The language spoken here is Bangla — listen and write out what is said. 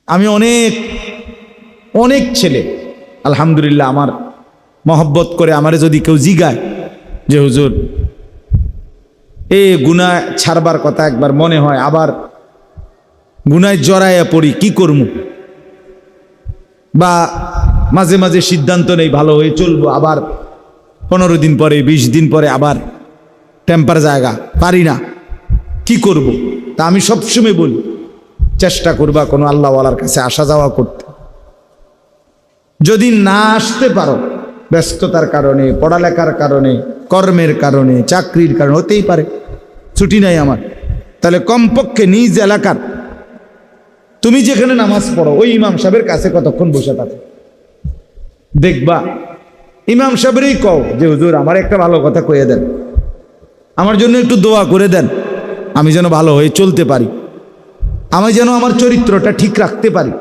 আমি অনেক অনেক ছেলে আলহামদুলিল্লাহ আমার মহব্বত করে আমারে যদি কেউ জিগায় যে হুজুর গুনাহ ছাড়বার কথা একবার মনে হয়, আবার গুনায় জড়াইয়া পড়ি, কি করব? বা মাঝে মাঝে সিদ্ধান্ত নেই ভালো হয়ে চলবো, আবার 15 দিন পরে 20 দিন পরে আবার টেম্পার জায়গা, পারি না, কি করব? তা আমি সবসময় বলি চেষ্টা করবা কোনো আল্লাহওয়ালার কাছে আসা যাওয়া করতে। যদি না আসতে পারো ব্যস্ততার কারণে, পড়ালেখার কারণে, কর্মের কারণে, চাকরির কারণে, হতেই পারে ছুটি নাই আমার, তাহলে কমপক্ষে নিজ এলাকার তুমি যেখানে নামাজ পড়ো ওই ইমাম সাহেবের কাছে কতক্ষণ বসে থাকো, দেখবা ইমাম সাহেবেরই কও যে হুজুর আমার একটা ভালো কথা কয়ে দেন, আমার জন্য একটু দোয়া করে দেন, আমি যেন ভালো হয়ে চলতে পারি, আমি যেন আমার চরিত্রটা ঠিক রাখতে পারি।